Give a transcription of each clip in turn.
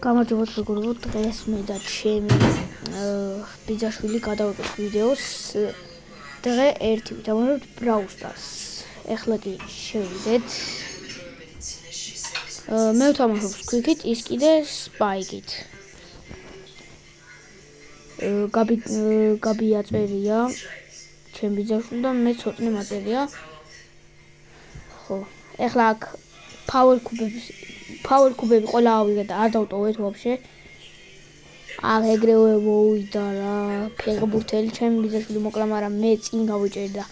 გამარჯობათ მეგობრებო, დღეს მე და ჩემი ბიძაშვილი გადავაკეთეთ ვიდეოს. დღე ერთი ვითამაშებთ Brawl Stars. ეხლა კი შევიდეთ. მე ვთამაშობ Squeak-ით, ის კიდე Spike-ით. გაბი აწერია ჩემი ბიძაშვილი და მე ცოტნე მაწერია. ხო, ეხლა აქ Power Cube ყველა ავიღე და არ დავტოვეთ ვაფშე. აქ ეგრევე მოვიდა რა, ფეხბურთელი ჩემი ბიძაშვილი მოკლა, მაგრამ მე წინ გავიჭერი და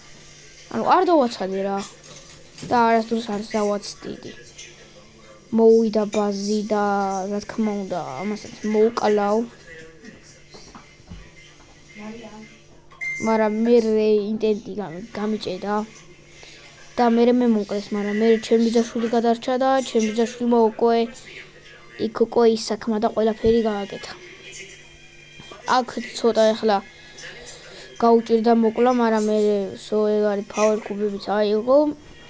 ანუ არ დავაცადე რა. და არასდროს არ დავაცდიდი. მოვიდა ბაზი და რა თქმა უნდა, ამასაც მოვკლავ. მაგრამ მე ინტერნეტი გამიჭედა. და მე მომკლეს, მაგრამ მე ჩემი ბიძაშვილი გადარჩა და ჩემი ბიძაშვილმა უკვე იქ უკვე ის საქმე და ყველაფერი გააკეთა. აქ ცოტა ეხლა გაუჭირდა მოკლა, მაგრამ მე ეგ არის Power Cube-ებიც აიღო.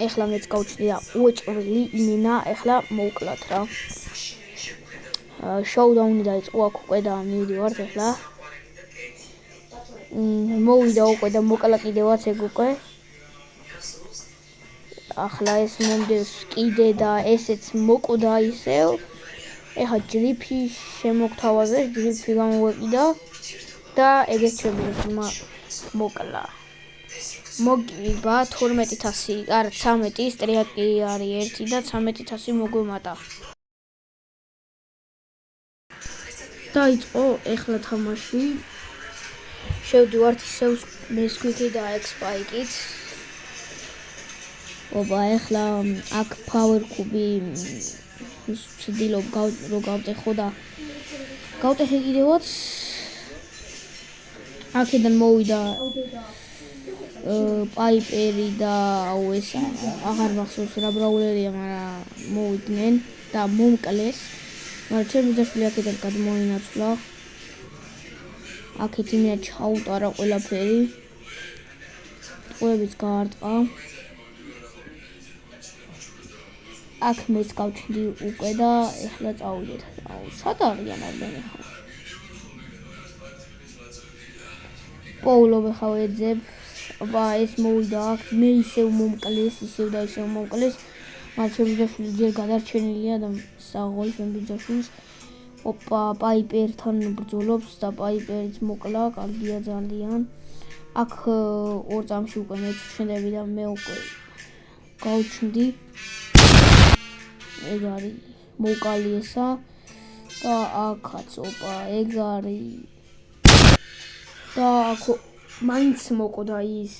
ეხლა მეც გავჭრია უეჭველი იმენა, ეხლა მოვკლათ რა. შოუდაუნი დაიწყო აქ უკვე და მივიდივართ ეხლა. მოვიდა უკვე და მოკლა კიდევაც ეგ უკვე. ახლა ეს მომდევს კიდე და ესეც მოკვდა ისევ. ეხლა ჯრიფი შემოგთავაზე, ჯრიფი გამოვეკიდა და ეგეც შემიძლია მოკლა. მოგივა 12000, არა 13, სტრიაკი არის 1 და 13000 მოგვემატა. დაიწყო ეხლა თამაში. შევდივართ ისევ მე Squeak-ით და Spike-ით. ოპა, ეხლა აქ Power Cube ვცდილობ რომ გავტეხო და გავტეხე კიდევაც. აქედან მოვიდა პაიპერი და ეს აღარ მახსოვს რა ბრაულერია, მაგრამ მოვიდნენ და მომკლეს. მაგრამ ჩემი ბიძაშვილი აქედან გადმოინაცვლა. აქეთ იმენა ჩაუტარა ყველაფერი. ყველაფერიც გაარტყა. აქ მეც გავჩნდი უკვე და ეხლა წავიდეთ. სად არიან არდენი ხო? პოულობ ხავ ეძებ. აბა ეს მოვიდა აქ, მე ისევ მომკლეს, ისევ და ისევ მომკლეს. მაგრამ ჩემი ბიძაშვილი ჯერ გადარჩენილია და საღოლ ჩემი ბიძაშვილს. ოპა, პაიპერთან ბრძოლობს და პაიპერიც მოკლა, კარგია ძალიან. აქ ორ წამში უკვე მეც შენდები და მე უკვე გავჩნდი. ეგ არის მოკალი ესა და აქაც ოპა ეგ არის და აქ მაინც მოკვდა ის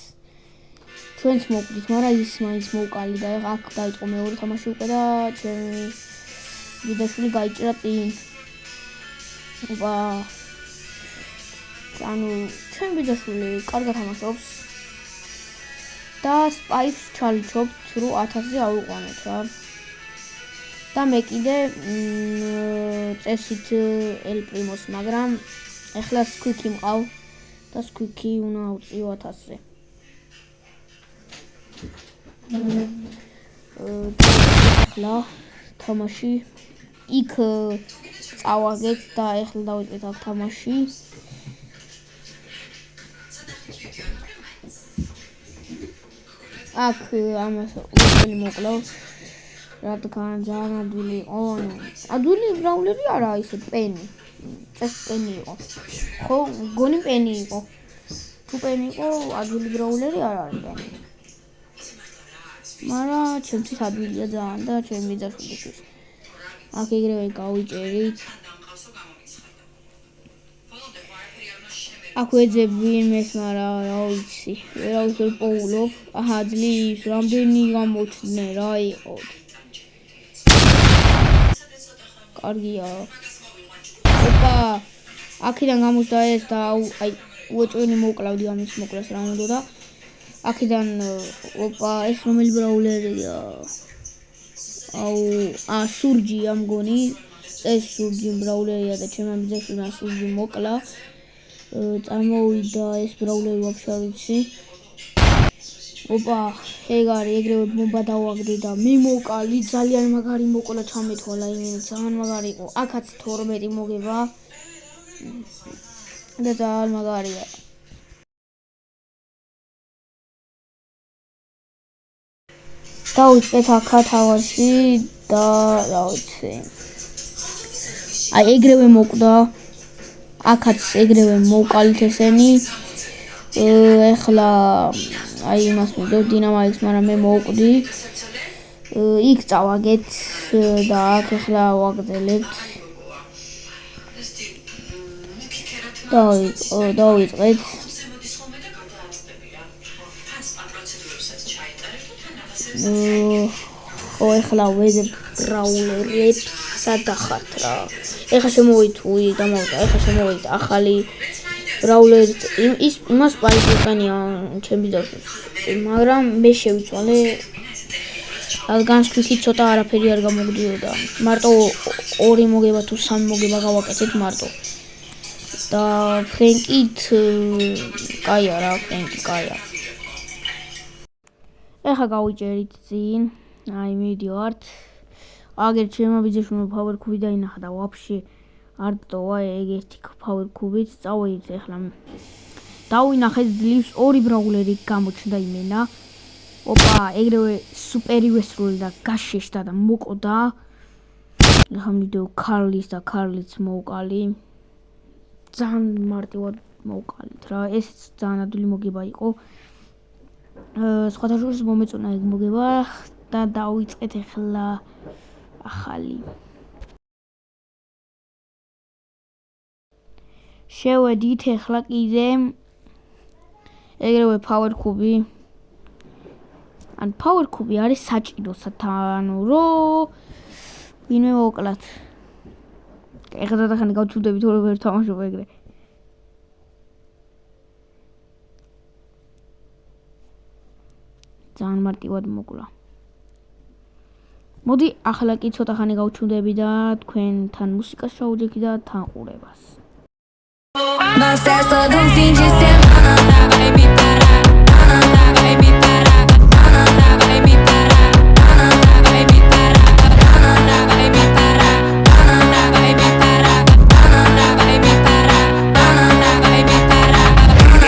ჩვენც მოკვდით, მაგრამ ის მაინც მოკალი და აქ დაიწყო მეორე თამაში უკვე და ჩემი ბიძაშვილი გაიჭრა წინ. ოპა, ანუ ჩემი ბიძაშვილი კარგად თამაშობს და Spike-ს ჩალიჩობთ, რომ 1000-ზე ავიყვანოთ რა. და მე კიდე წესით El Primo-ს, მაგრამ ეხლა Squeak-ი მყავ და Squeak-ი უნდა ავწიო 1000-ზე. ეხლა თამაში იქ წავაგეთ და ეხლა დავიწყეთ აქ თამაში. აქ ამას უწელი მოკლავ. რადგან ძალიან ადვილი იყო, ადვილი ბრაულერი არა, ისე პენი. წეს პენი იყო. ხო, გონი პენი იყო. თუ პენი იყო, ადვილი ბრაულერი არ არის პენი. მაგრამ ჩემთვის ადვილია ძალიან და ჩემი ბიძაშვილისთვის. აქ ეგრევე გავიჭერით. აქ ვეძებ ვინმეს, მაგრამ რა ვიცი, ვერავითარ პოულობ. აჰა, ძლივს, რამდენი გამოჩნდნენ რა იყო. კარგია. ოპა, აქედან გამოჩნდა ეს და აი უეჭველი მოკლავდი ამის მოკლას რა უნდა და აქედან ოპა ეს რომელი ბრაულერია? სურჯია მგონი. ეს სურჯი ბრაულერია და ჩემი ბიძაშვილმა სურჯი მოკლა. წარმოვიდა ეს ბრაულერი ვაფშე არ ვიცი. ოპა, ეგ არის, ეგრევე ბომბა დავაგდე და მე მოკალი, ძალიან მაგარი მოკლა ჩამეთვალა იმენ, ძალიან მაგარი იყო. აქაც 12 მოგება. და ძალიან მაგარია. დავიწყეთ აქაც ავაში და რა ვიცი. აი ეგრევე მოკვდა. აქაც ეგრევე მოვკალით ესენი. ეხლა აი იმას მიდევ დინამაიქს, მაგრამ მე მოვკვდი. იქ წავაგეთ და აქ ეხლა ვაგრძელებთ. დავიწყეთ. ხო ეხლა ვეძებ ბრაულერებს სადახართ რა. ეხლა შემოვიტვი დამოვიდა, ეხლა შემოვიდა ახალი ბრაულერი იმას პაიკანია ჩემი დაშოს. მაგრამ მე შევიცვალე რადგან სკრითი ცოტა არაფერი არ გამოგდიოდა. მარტო 2 მოგება თუ 3 მოგება გავაკეთეთ მარტო. და ფრენკით კაია რა, ფრენკი კაია. ეხლა გავიჭერით წინ. აი მივიდივართ. აგერ ჩემო ბიძაშვილო power cube დაინახა და ვაფშე არ დოვა ეგ ერთი power cube-ით წავედით ეხლა. დავინახეთ ძლივს 2 ბრაულერი გამოჩნდა იმენა. ოპა, ეგრევე სუპერივე სრული და გაშეშდა და მოკოდა. ეხლა მიდევ კარლის და კარლიც მოვკალი. ძალიან მარტივად მოვკალით რა. ესეც ძალიან ადვილი მოგება იყო. სხვათა შორის მომეწონა ეგ მოგება და დავიწყეთ ეხლა ახალი. შევედით ეხლა კიდე ეგრევე power cube. ან power cube არის საჭირო სათანო რომ ვინმე მოკლათ. ეხლა დადახანი გავჩვდები თუ როგორ თამაშობ ეგრე. ძალიან მარტივად მოკლა. მოდი ახლა კი ცოტა ხანი გავჩვდები და თქვენთან მუსიკას შევუძლებთ და თან ყურებას. Nós é só do fim de semana, vai me parar, vai me parar, vai me parar, vai me parar, vai me parar, vai me parar, vai me parar, vai me parar.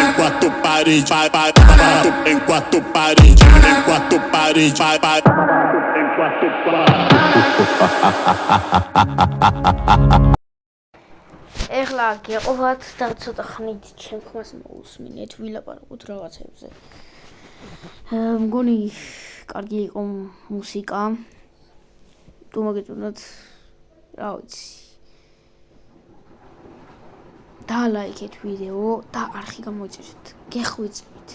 Em 4 paredes, vai, em 4 paredes, em 4 paredes, vai, em 4 paredes. ეხლა გეყობათ და ცოტა ხნით ჩემს მოусმინეთ ვილაპარაკოთ რაღაცებზე. მგონი კარგი იყო მუსიკა. თუ მოგეწონათ რა ვიცი. დალაიქეთ ვიდეო და არხი გამოიწერეთ. გეხვეწებით.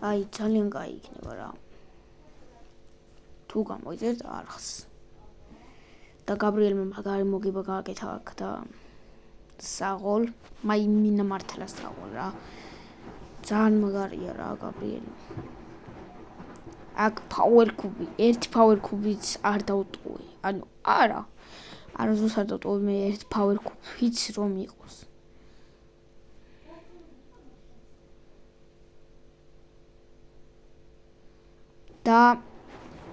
აი ძალიან კაი იქნება რა. თუ გამოიწერეთ არხს. და გაბრიელმა მაგარი მოგება გააკეთა აქ და საღოლ, მინა მართლა საღოლ რა. ძალიან მაგარია რა გაბრიელი. აქ power cube, ერთი power cube-იც არ დავტოვე. ანუ არა. არასდროს არ დავტოვე მე ერთ power cube-იც რომ იყოს. და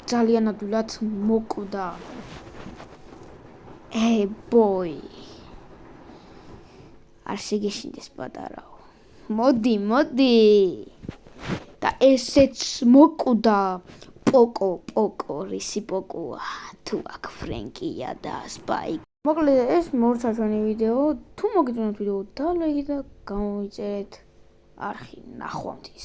ძალიან ადვილად მოკვდა. Hey boy. არ შეგეშინდეს პატარაო. მოდი. და ესეც მოკვდა. პოკო, რისი პოკოა. თუ აქ ფრენკია და სპაიკ. მოკლედ ეს მორჩა ჩვენი ვიდეო. თუ მოგეწონათ ვიდეო, და ლაიქი და გამოიწერეთ არხი. ნახვამდის.